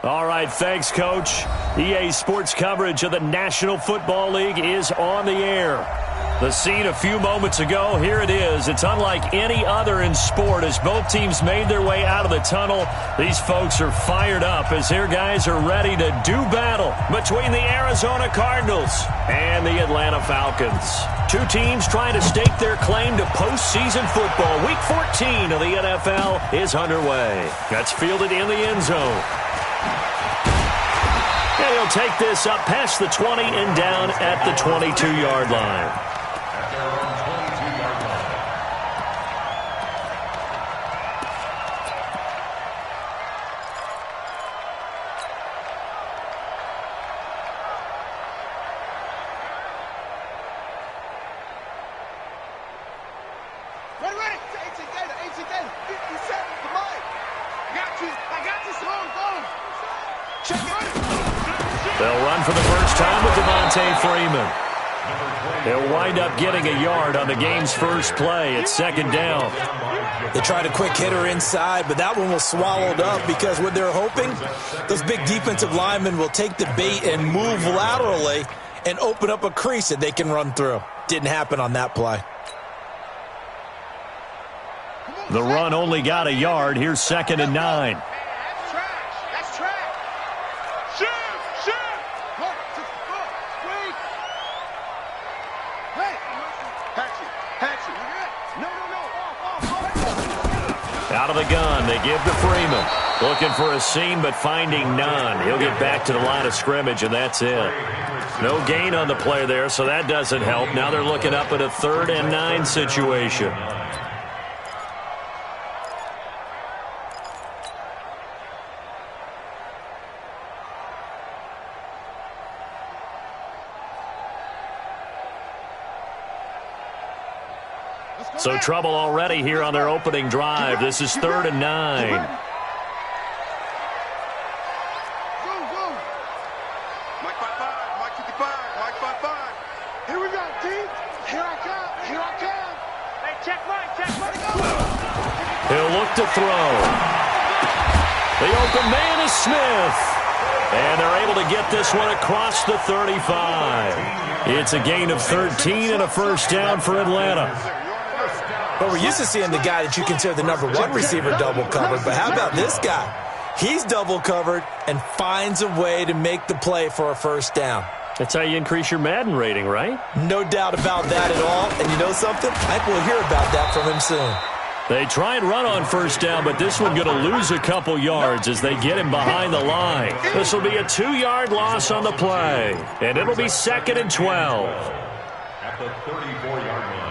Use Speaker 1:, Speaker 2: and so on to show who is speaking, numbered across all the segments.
Speaker 1: All right, thanks, Coach. EA Sports coverage of the National Football League is on the air. The scene a few moments ago, here it is. It's unlike any other in sport as both teams made their way out of the tunnel. These folks are fired up as their guys are ready to do battle between the Arizona Cardinals and the Atlanta Falcons. Two teams trying to stake their claim to postseason football. Week 14 of the NFL is underway. That's fielded in the end zone. And he'll take this up past the 20 and down at the 22-yard line. They'll run for the first time with Freeman. They'll wind up getting a yard on the game's first play. It's second down.
Speaker 2: They tried a quick hitter inside, but that one was swallowed up because what they're hoping, those big defensive linemen will take the bait and move laterally and open up a crease that they can run through. Didn't happen on that play.
Speaker 1: The run only got a yard. Here's second and 9. Out of the gun, they give to Freeman. Looking for a seam, but finding none. He'll get back to the line of scrimmage, and that's it. No gain on the play there, so that doesn't help. Now they're looking up at a 3rd and 9 situation. So trouble already here on their opening drive. This is 3rd and 9.
Speaker 3: Here we go, team. Here I come. Here I come. Hey, check mine.
Speaker 1: He'll look to throw. The open man is Smith. And they're able to get this one across the 35. It's a gain of 13 and a first down for Atlanta.
Speaker 2: But we're used to seeing the guy that you consider the number 1 receiver double covered. But how about this guy? He's double covered and finds a way to make the play for a first down.
Speaker 1: That's how you increase your Madden rating, right?
Speaker 2: No doubt about that at all. And you know something? I think we'll hear about that from him soon.
Speaker 1: They try and run on first down, but this one going to lose a couple yards as they get him behind the line. This will be a 2-yard loss on the play, and it'll be 2nd and 12.
Speaker 4: At the 34-yard line.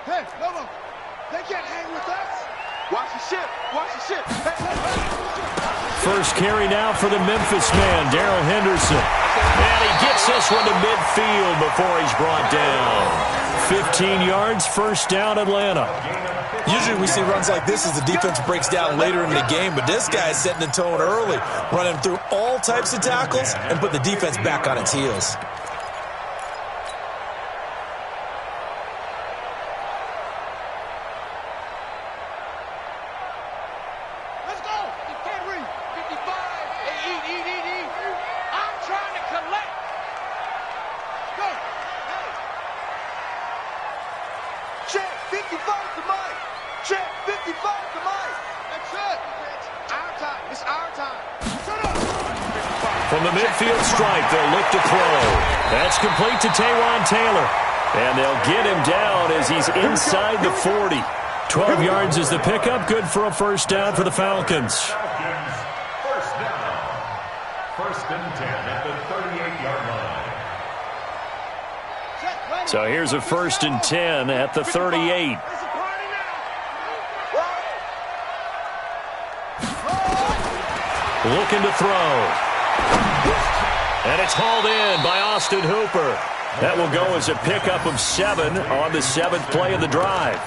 Speaker 3: Hey, no. They can't hang with us. Watch the ship.
Speaker 1: First carry now for the Memphis man, Darrell Henderson. And he gets this one to midfield before he's brought down. 15 yards, first down, Atlanta.
Speaker 2: Usually we see runs like this as the defense breaks down later in the game, but this guy's setting the tone early, running through all types of tackles and put the defense back on its heels.
Speaker 1: From the midfield stripe, they'll look to throw. That's complete to Taywan Taylor. And they'll get him down as he's inside the 40. 12 yards is the pickup. Good for a first down for the Falcons.
Speaker 4: First down. 1st and 10 at the 38-yard line.
Speaker 1: So here's a 1st and 10 at the 38. Looking to throw. And it's hauled in by Austin Hooper. That will go as a pickup of 7 on the 7th play of the drive.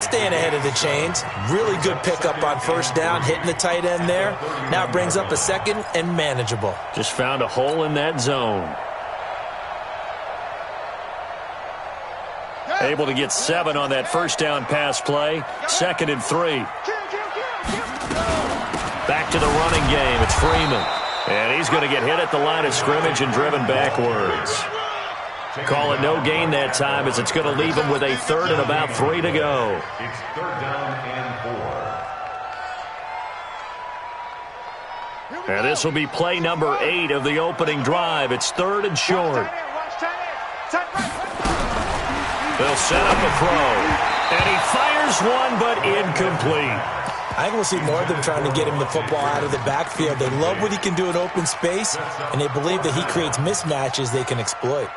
Speaker 2: Staying ahead of the chains. Really good pickup on first down, hitting the tight end there. Now it brings up a 2nd and manageable.
Speaker 1: Just found a hole in that zone. Able to get 7 on that first down pass play. 2nd and 3. Back to the running game. It's Freeman. And he's going to get hit at the line of scrimmage and driven backwards. Call it no gain that time as it's going to leave him with a third and about 3 to go.
Speaker 4: It's third down and 4.
Speaker 1: And this will be play number 8 of the opening drive. It's third and short. They'll set up a throw. And he fires one, but incomplete.
Speaker 2: I think we'll see more of them trying to get him the football out of the backfield. They love what he can do in open space, and they believe that he creates mismatches they can exploit.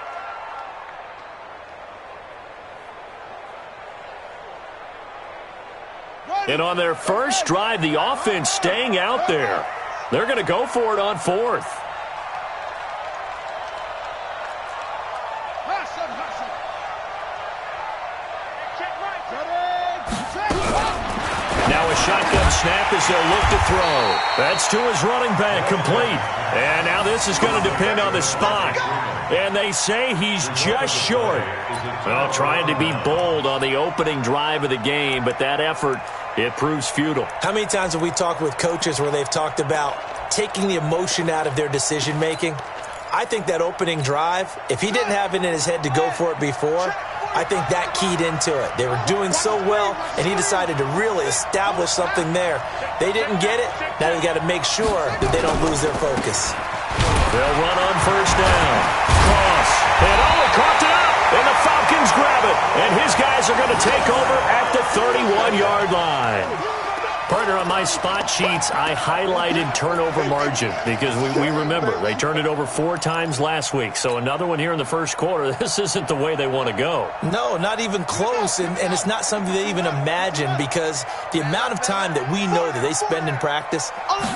Speaker 1: And on their first drive, the offense staying out there. They're going to go for it on 4th. Now a shotgun snap as they'll look to throw. That's to his running back, complete. And now this is going to depend on the spot. And they say he's just short. Well, trying to be bold on the opening drive of the game, but that effort, it proves futile.
Speaker 2: How many times have we talked with coaches where they've talked about taking the emotion out of their decision-making? I think that opening drive, if he didn't have it in his head to go for it before, I think that keyed into it. They were doing so well, and he decided to really establish something there. They didn't get it. Now they've got to make sure that they don't lose their focus.
Speaker 1: They'll run on first down. Cross. And he caught it up. And the Falcons grab it. And his guys are going to take over at the 31-yard line. Partner, on my spot sheets, I highlighted turnover margin because we remember they turned it over 4 times last week. So another one here in the first quarter. This isn't the way they want to go.
Speaker 2: No, not even close. And it's not something they even imagine because the amount of time that we know that they spend in practice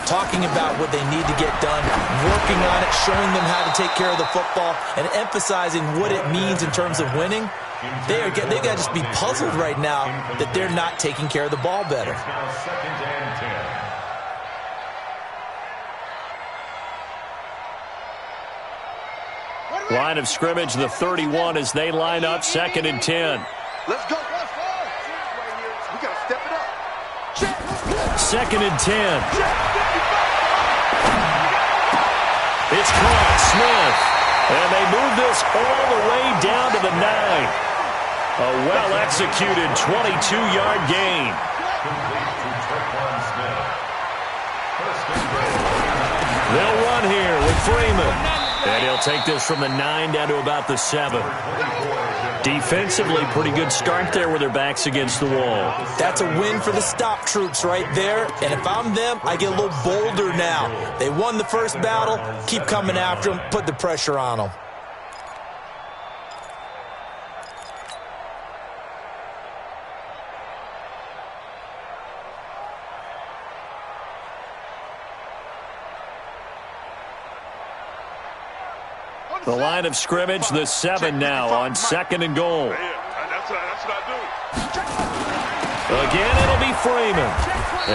Speaker 2: talking about what they need to get done, working on it, showing them how to take care of the football, and emphasizing what it means in terms of winning. They've got to just be puzzled right now that they're not taking care of the ball better.
Speaker 1: Line of scrimmage, the 31 as they line up, 2nd and 10.
Speaker 3: Let's go. We got to step it up.
Speaker 1: 2nd and 10. It's caught, Smith. And they move this all the way down to the 9. A well-executed 22-yard gain. They'll run here with Freeman. And he'll take this from the 9 down to about the 7. Defensively, pretty good start there with their backs against the wall.
Speaker 2: That's a win for the stop troops right there. And if I'm them, I get a little bolder now. They won the first battle. Keep coming after them. Put the pressure on them.
Speaker 1: The line of scrimmage, the 7 now on 2nd and goal.
Speaker 3: That's what I do.
Speaker 1: Again, it'll be Freeman.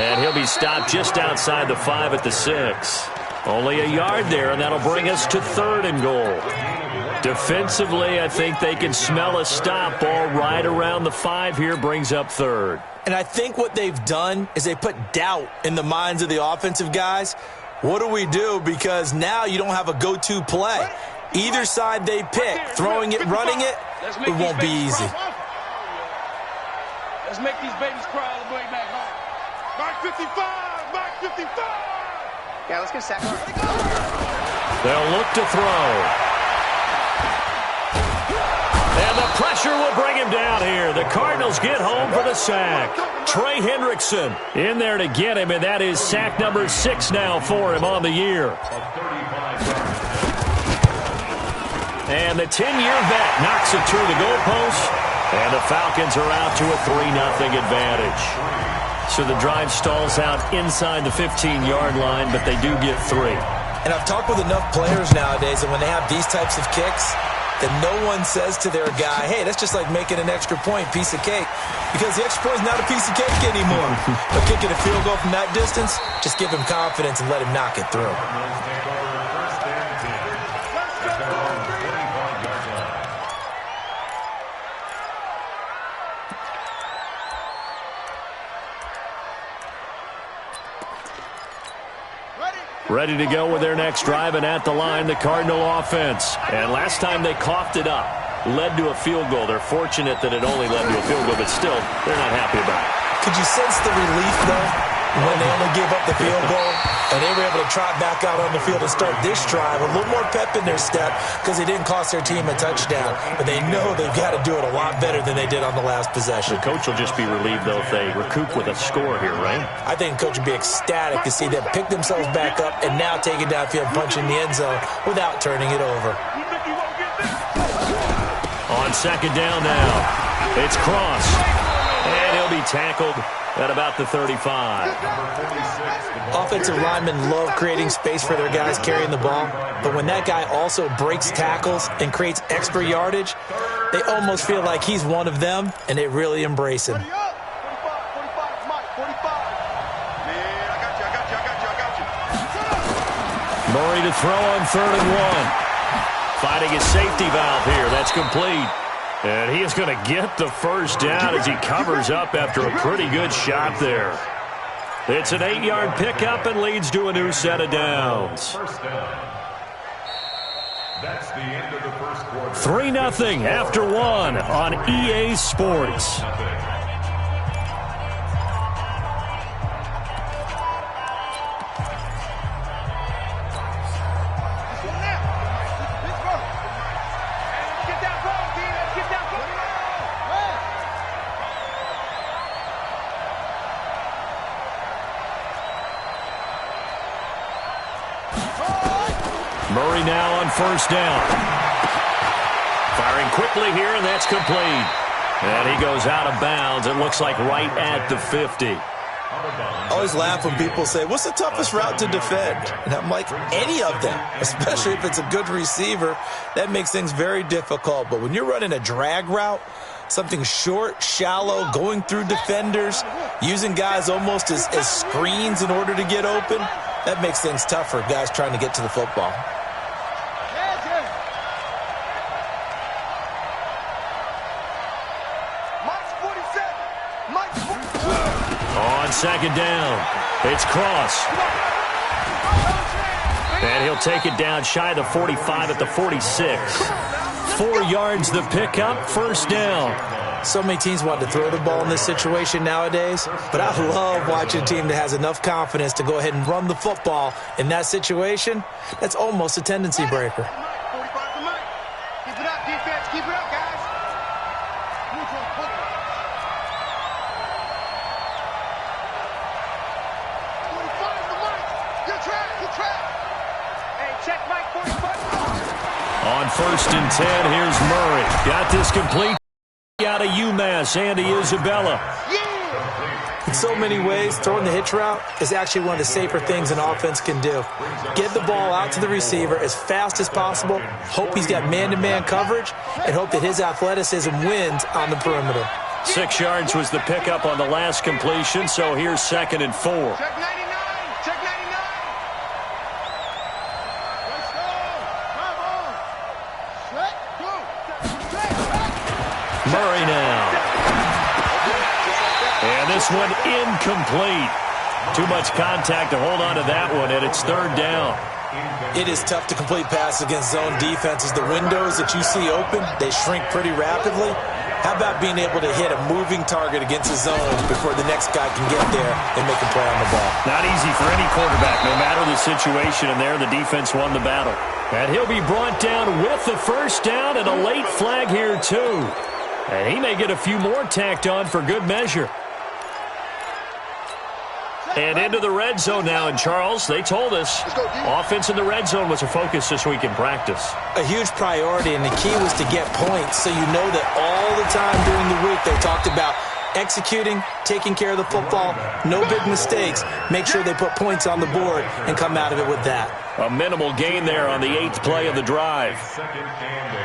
Speaker 1: And he'll be stopped just outside the 5 at the 6. Only a yard there, and that'll bring us to 3rd and goal. Defensively, I think they can smell a stop. Ball right around the 5 here brings up 3rd.
Speaker 2: And I think what they've done is they put doubt in the minds of the offensive guys. What do we do? Because now you don't have a go-to play. Either side they pick, throwing it, running it, it won't be easy.
Speaker 3: Let's make these babies cry all the way back home. Mark 55! Mark 55!
Speaker 5: Yeah, let's get a sack.
Speaker 1: They'll look to throw. And the pressure will bring him down here. The Cardinals get home for the sack. Trey Hendrickson in there to get him, and that is sack number 6 now for him on the year. And the 10-year vet knocks it through the goalpost, and the Falcons are out to a 3-0 advantage. So the drive stalls out inside the 15-yard line, but they do get 3.
Speaker 2: And I've talked with enough players nowadays that when they have these types of kicks, that no one says to their guy, hey, that's just like making an extra point, piece of cake. Because the extra point is not a piece of cake anymore. But kicking a field goal from that distance, just give him confidence and let him knock it through.
Speaker 1: Ready to go with their next drive, and at the line, the Cardinal offense. And last time they coughed it up, led to a field goal. They're fortunate that it only led to a field goal, but still, they're not happy about it.
Speaker 2: Could you sense the relief, though, when they only gave up the field goal and they were able to trot back out on the field and start this drive? A little more pep in their step because they didn't cost their team a touchdown, but they know they've got to do it a lot better than they did on the last possession.
Speaker 1: The coach will just be relieved, though, if they recoup with a score here, right?
Speaker 2: I think the coach would be ecstatic to see them pick themselves back up and now take it downfield and punch in the end zone without turning it over.
Speaker 1: On second down now, it's Cross, and he'll be tackled at about the 35.
Speaker 2: Offensive linemen love creating space for their guys carrying the ball, but when that guy also breaks tackles and creates extra yardage, they almost feel like he's one of them, and they really embrace him.
Speaker 1: Murray to throw on 3rd and 1. Finding his safety valve here. That's complete. And he is going to get the first down as he covers up after a pretty good shot there. It's an 8-yard pickup and leads to a new set of downs.
Speaker 4: First down. That's the end of the first quarter.
Speaker 1: 3-0 after 1 on EA Sports. Murray now on first down. Firing quickly here, and that's complete. And he goes out of bounds. It looks like right at the 50.
Speaker 2: I always laugh when people say, what's the toughest route to defend? And I'm like, any of them, especially if it's a good receiver. That makes things very difficult. But when you're running a drag route, something short, shallow, going through defenders, using guys almost as screens in order to get open, that makes things tough for guys trying to get to the football.
Speaker 1: On second down, it's Cross. And he'll take it down shy of the 45 at the 46. 4 yards the pickup, first down.
Speaker 2: So many teams want to throw the ball in this situation nowadays, but I love watching a team that has enough confidence to go ahead and run the football in that situation. That's almost a tendency breaker.
Speaker 3: Keep it up, defense. Keep it up, guys.
Speaker 1: On first and 10, here's Murray. Got this complete out of UMass, Andy Isabella.
Speaker 2: In so many ways, throwing the hitch route is actually one of the safer things an offense can do. Get the ball out to the receiver as fast as possible, hope he's got man-to-man coverage, and hope that his athleticism wins on the perimeter.
Speaker 1: 6 yards was the pickup on the last completion, so here's 2nd and 4.
Speaker 3: Check 99. Check 99. Let's go. Come on. Set, go.
Speaker 1: Murray now. And this one incomplete. Too much contact to hold on to that one, and it's 3rd down.
Speaker 2: It is tough to complete passes against zone defenses. The windows that you see open, they shrink pretty rapidly. How about being able to hit a moving target against a zone before the next guy can get there and make a play on the ball?
Speaker 1: Not easy for any quarterback, no matter the situation, and there the defense won the battle. And he'll be brought down with the first down and a late flag here, too. And he may get a few more tacked on for good measure. And into the red zone now, and Charles, they told us offense in the red zone was a focus this week in practice.
Speaker 2: A huge priority, and the key was to get points, so you know that all the time during the week they talked about executing, taking care of the football, no big mistakes, make sure they put points on the board and come out of it with that.
Speaker 1: A minimal gain there on the 8th play of the drive.
Speaker 4: Second and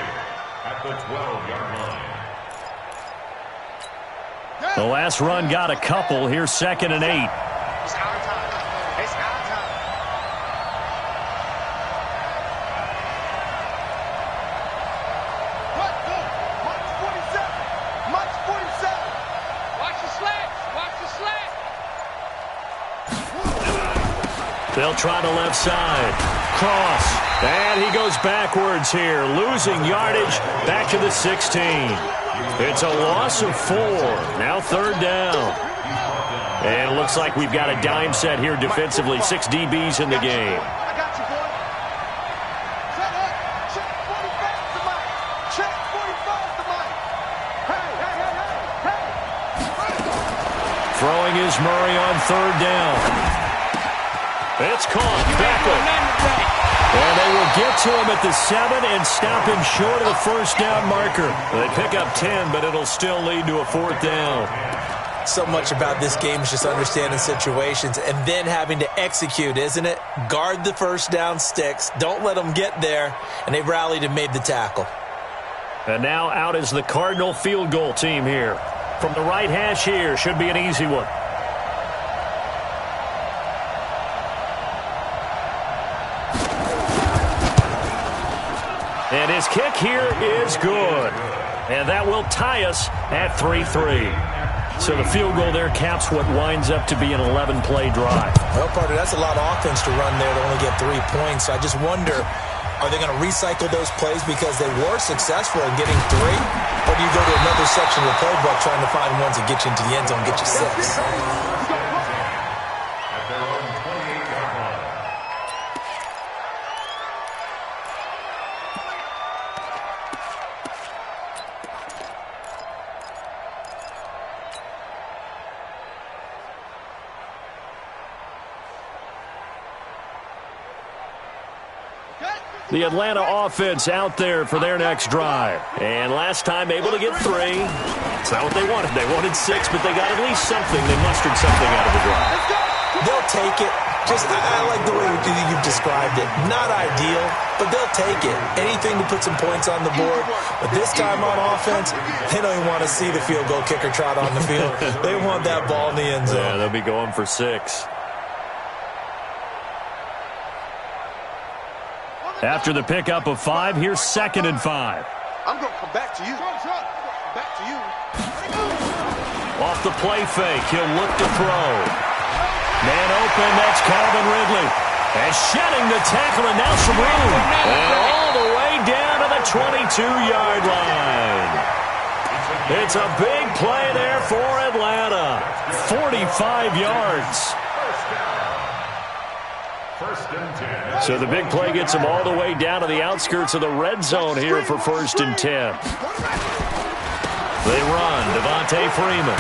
Speaker 4: 8 at the 12-yard line.
Speaker 1: The last run got a couple. Here's 2nd and 8.
Speaker 5: It's our time. It's our time.
Speaker 3: March 47. March 47. Watch the slats. Watch the slats.
Speaker 1: The They'll try the left side. Cross. And he goes backwards here, losing yardage back to the 16. It's a loss of 4. Now third down. And it looks like we've got a dime set here defensively. 6 DBs in the game. Throwing is Murray on third down. It's caught. Beckham. And they will get to him at the 7 and stop him short of the first down marker. They pick up 10, but it'll still lead to a 4th down.
Speaker 2: So much about this game is just understanding situations and then having to execute, isn't it? Guard the first down sticks. Don't let them get there. And they rallied and made the tackle.
Speaker 1: And now out is the Cardinal field goal team here. From the right hash here, should be an easy one. And his kick here is good. And that will tie us at 3-3. So the field goal there caps what winds up to be an 11-play drive.
Speaker 2: Well, partner, that's a lot of offense to run there to only get 3 points. I just wonder, are they going to recycle those plays because they were successful in getting 3? Or do you go to another section of the playbook trying to find ones that get you into the end zone and get you 6?
Speaker 1: The Atlanta offense out there for their next drive. And last time able to get 3. It's not what they wanted. They wanted 6, but they got at least something. They mustered something out of the drive.
Speaker 2: They'll take it. I like the way you've described it. Not ideal, but they'll take it. Anything to put some points on the board. But this time on offense, they don't even want to see the field goal kicker trot on the field. They want that ball in the end zone.
Speaker 1: Yeah, they'll be going for 6. After the pickup of 5, here's 2nd and 5.
Speaker 3: I'm going to come back to you. Back to you.
Speaker 1: Off the play fake, he'll look to throw. Man open, that's Calvin Ridley. And shedding the tackle, and now some room. And all the way down to the 22-yard line. It's a big play there for Atlanta. 45 yards. So the big play gets him all the way down to the outskirts of the red zone here for 1st and 10. They run. Devontae Freeman.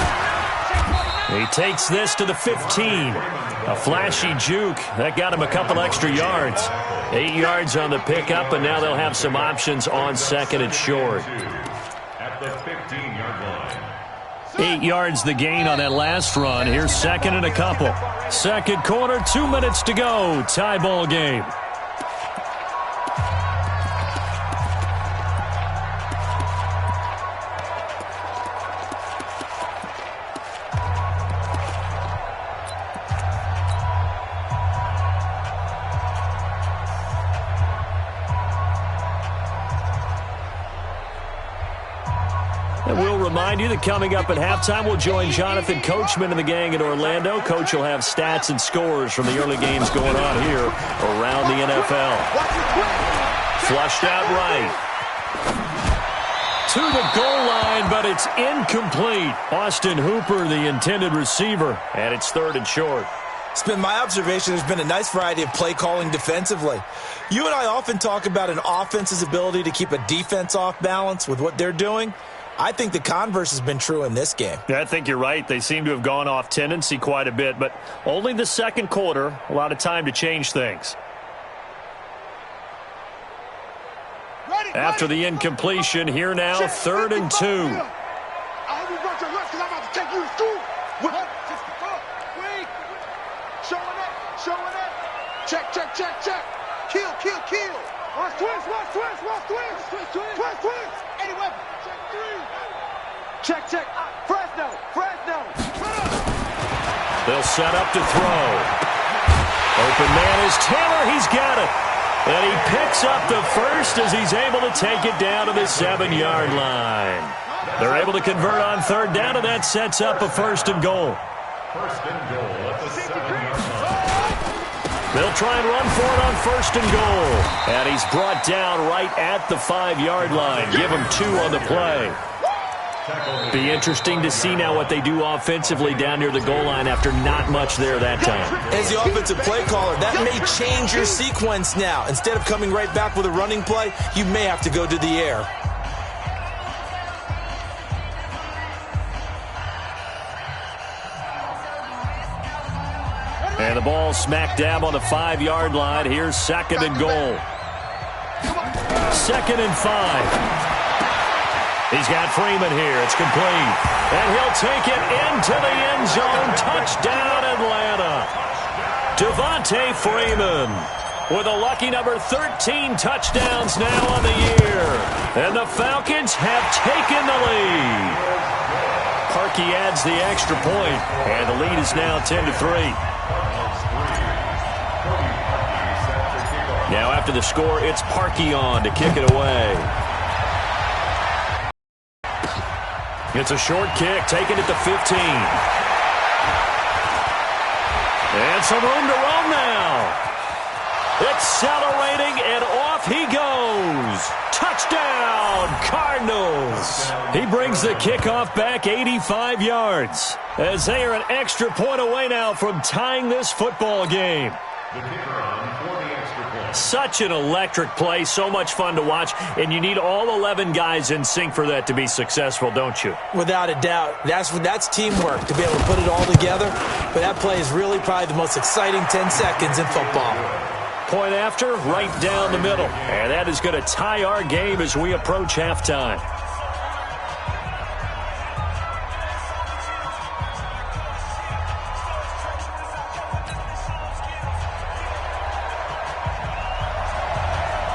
Speaker 1: He takes this to the 15. A flashy juke. That got him a couple extra yards. 8 yards on the pickup, and now they'll have some options on 2nd and short.
Speaker 4: At the 15-yard line.
Speaker 1: 8 yards the gain on that last run. Here's 2nd and a couple. 2nd quarter, 2 minutes to go. Tie ball game. And we'll remind you that coming up at halftime, we'll join Jonathan Coachman and the gang in Orlando. Coach will have stats and scores from the early games going on here around the NFL. Flushed out right. To the goal line, but it's incomplete. Austin Hooper, the intended receiver, and it's 3rd and short.
Speaker 2: It's been my observation there's been a nice variety of play calling defensively. You and I often talk about an offense's ability to keep a defense off balance with what they're doing. I think the converse has been true in this game.
Speaker 1: Yeah, I think you're right. They seem to have gone off tendency quite a bit, but only the 2nd quarter, a lot of time to change things. After the incompletion, here now, 3rd and 2.
Speaker 3: I hope you brought your lunch because I'm about to take you to school. What? Showing up. Check. Kill. Watch twist. Any weapon. Check. Fresno.
Speaker 1: They'll set up to throw. Open man is Taylor. He's got it. And he picks up the first as he's able to take it down to the 7-yard line. They're able to convert on 3rd down, and that sets up a 1st and goal.
Speaker 4: 1st and goal at the 7-yard line.
Speaker 1: They'll try and run for it on 1st and goal. And he's brought down right at the 5-yard line. Give him 2 on the play. Be interesting to see now what they do offensively down near the goal line after not much there that time.
Speaker 2: As the offensive play caller, that may change your sequence now. Instead of coming right back with a running play, you may have to go to the air.
Speaker 1: And the ball smack dab on the 5-yard line. Here's 2nd and goal. 2nd and 5. He's got Freeman here. It's complete. And he'll take it into the end zone. Touchdown, Atlanta. Devontae Freeman with a lucky number 13 touchdowns now on the year. And the Falcons have taken the lead. Parkey adds the extra point, and the lead is now 10-3. Now after the score, it's Parkey on to kick it away. It's a short kick, taken at the 15. And some room to roam now. Accelerating, and off he goes. Touchdown, Cardinals. He brings the kickoff back 85 yards, as they are an extra point away now from tying this football game.
Speaker 4: The kicker on for the extra point.
Speaker 1: Such an electric play, so much fun to watch, and you need all 11 guys in sync for that to be successful, don't you?
Speaker 2: Without a doubt. That's teamwork, to be able to put it all together. But that play is really probably the most exciting 10 seconds in football.
Speaker 1: Point after, right down the middle. And that is going to tie our game as we approach halftime.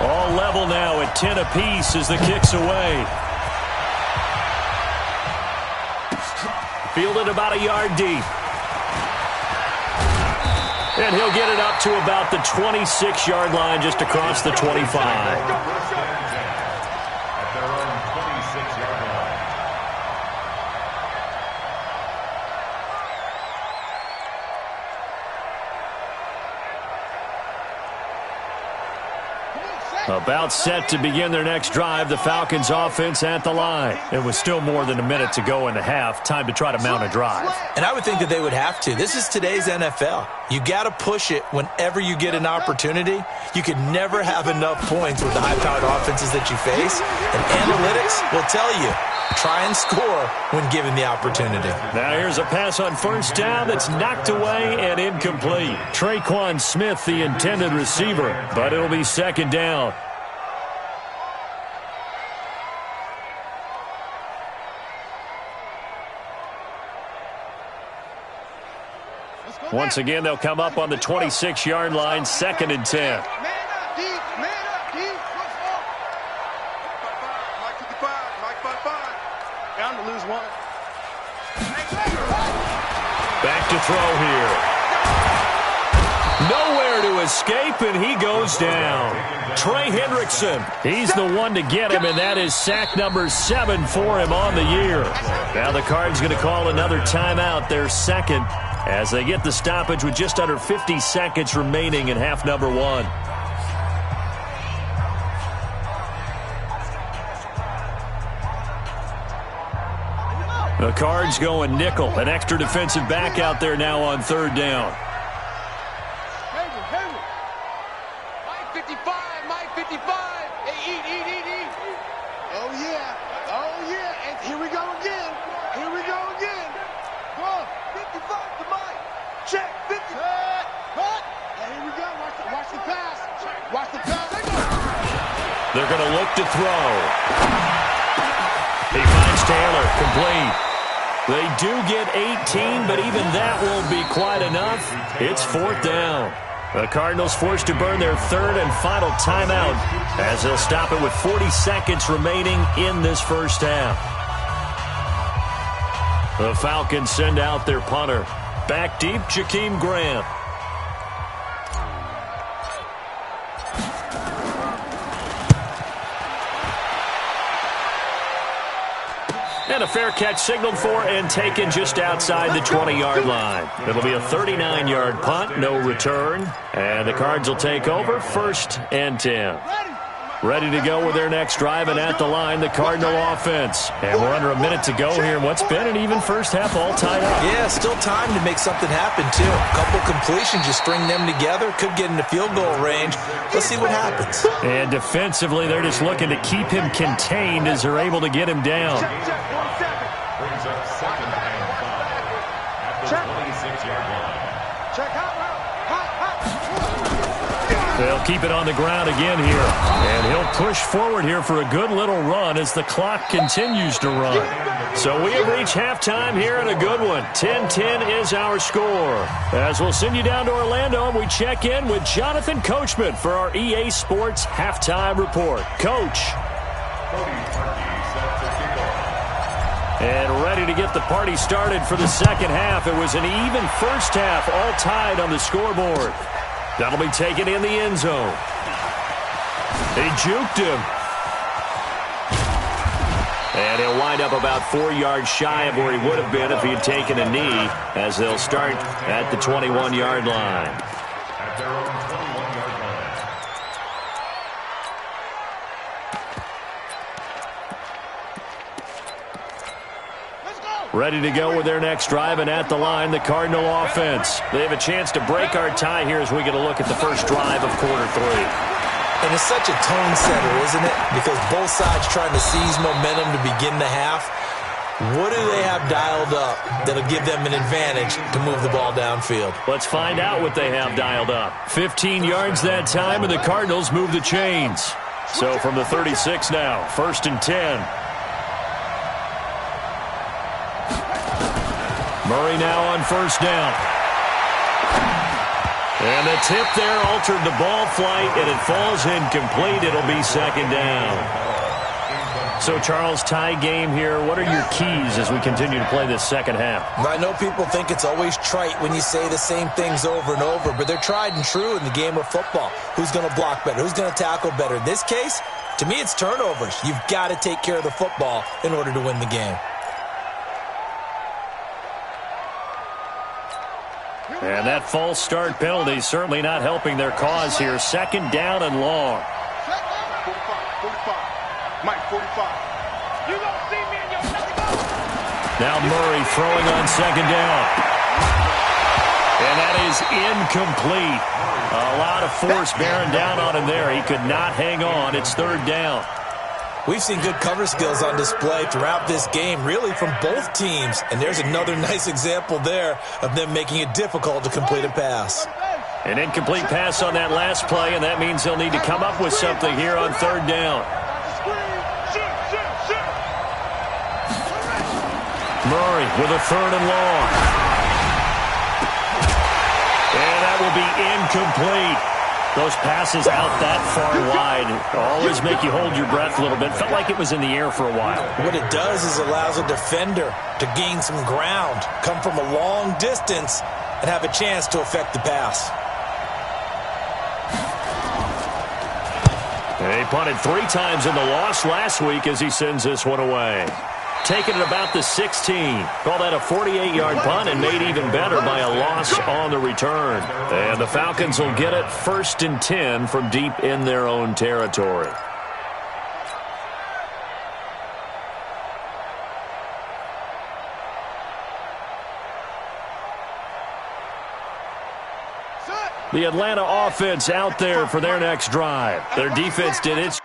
Speaker 1: All level now at 10 apiece as the kick's away. Fielded about a yard deep. And he'll get it up to about the 26-yard line, just across the 25.
Speaker 4: At their own 26-yard line.
Speaker 1: About set to begin their next drive, the Falcons offense at the line. It was still more than a minute to go in the half. Time to try to mount a drive.
Speaker 2: And I would think that they would have to. This is today's NFL. You got to push it whenever you get an opportunity. You can never have enough points with the high-powered offenses that you face. And analytics will tell you, try and score when given the opportunity.
Speaker 1: Now here's a pass on 1st down that's knocked away and incomplete. Traquan Smith, the intended receiver, but it'll be 2nd down. Once again, they'll come up on the 26-yard line, 2nd and 10.
Speaker 3: Man up, D. Mike 55. Down to lose one.
Speaker 1: Back to throw here. Nowhere to escape, and he goes down. Trey Hendrickson, he's the one to get him, and that is sack number 7 for him on the year. Now the Cards going to call another timeout, their 2nd, as they get the stoppage with just under 50 seconds remaining in half number 1. The Cards going nickel. An extra defensive back out there now on 3rd down.
Speaker 3: Mike 55. Hey, eat. Oh, yeah. And here we go again. Go. 55 to Mike. Check. 50. Cut. And here we go. Watch the pass.
Speaker 1: They're going to look to throw. He finds Taylor. Complete. They do get 18, but even that won't be quite enough. It's 4th down. The Cardinals forced to burn their 3rd and final timeout as they'll stop it with 40 seconds remaining in this first half. The Falcons send out their punter. Back deep, Jakeem Grant. And a fair catch signaled for and taken just outside the 20-yard line. It'll be a 39-yard punt, no return. And the Cards will take over 1st and 10. Ready to go with their next drive, and at the line, the Cardinal offense. And we're under a minute to go here in what's been an even first half, all tied up.
Speaker 2: Yeah, still time to make something happen, too. A couple completions, you string them together, could get into field goal range. Let's see what happens.
Speaker 1: And defensively, they're just looking to keep him contained as they're able to get him down.
Speaker 4: Brings up 2nd and 5 at the 26-yard line.
Speaker 3: Check out.
Speaker 1: They'll keep it on the ground again here. And he'll push forward here for a good little run as the clock continues to run. So we have reached halftime here in a good one. 10-10 is our score. As we'll send you down to Orlando, and we check in with Jonathan Coachman for our EA Sports Halftime Report. Coach. And ready to get the party started for the second half. It was an even first half, all tied on the scoreboard. That'll be taken in the end zone. He juked him. And he'll wind up about 4 yards shy of where he would have been if he had taken a knee, as they'll start at the 21-yard line.
Speaker 4: At their own 21-yard line.
Speaker 1: Ready to go with their next drive, and at the line, the Cardinal offense. They have a chance to break our tie here as we get a look at the first drive of quarter 3.
Speaker 2: And it's such a tone setter, isn't it? Because both sides trying to seize momentum to begin the half. What do they have dialed up that'll give them an advantage to move the ball downfield?
Speaker 1: Let's find out what they have dialed up. 15 yards that time, and the Cardinals move the chains. So from the 36 now, 1st and 10. Murray now on 1st down. And the tip there altered the ball flight, and it falls incomplete. It'll be 2nd down. So, Charles, tie game here. What are your keys as we continue to play this second half?
Speaker 2: I know people think it's always trite when you say the same things over and over, but they're tried and true in the game of football. Who's going to block better? Who's going to tackle better? In this case, to me, it's turnovers. You've got to take care of the football in order to win the game.
Speaker 1: And that false start penalty certainly not helping their cause here. 2nd down and long.
Speaker 3: 45. Mike, 45. You don't see me in your
Speaker 1: Now Murray throwing on 2nd down. And that is incomplete. A lot of force bearing down on him there. He could not hang on. It's 3rd down.
Speaker 2: We've seen good cover skills on display throughout this game, really from both teams. And there's another nice example there of them making it difficult to complete a pass.
Speaker 1: An incomplete pass on that last play, and that means they'll need to come up with something here on 3rd down. Murray with a 3rd and long. And that will be incomplete. Those passes out that far wide always make you hold your breath a little bit. Felt like it was in the air for a while.
Speaker 2: What it does is allows a defender to gain some ground, come from a long distance, and have a chance to affect the pass.
Speaker 1: And he punted 3 times in the loss last week as he sends this one away. Taking it about the 16. Call that a 48-yard punt, and made even better by a loss on the return. And the Falcons will get it 1st and 10 from deep in their own territory. The Atlanta offense out there for their next drive. Their defense did its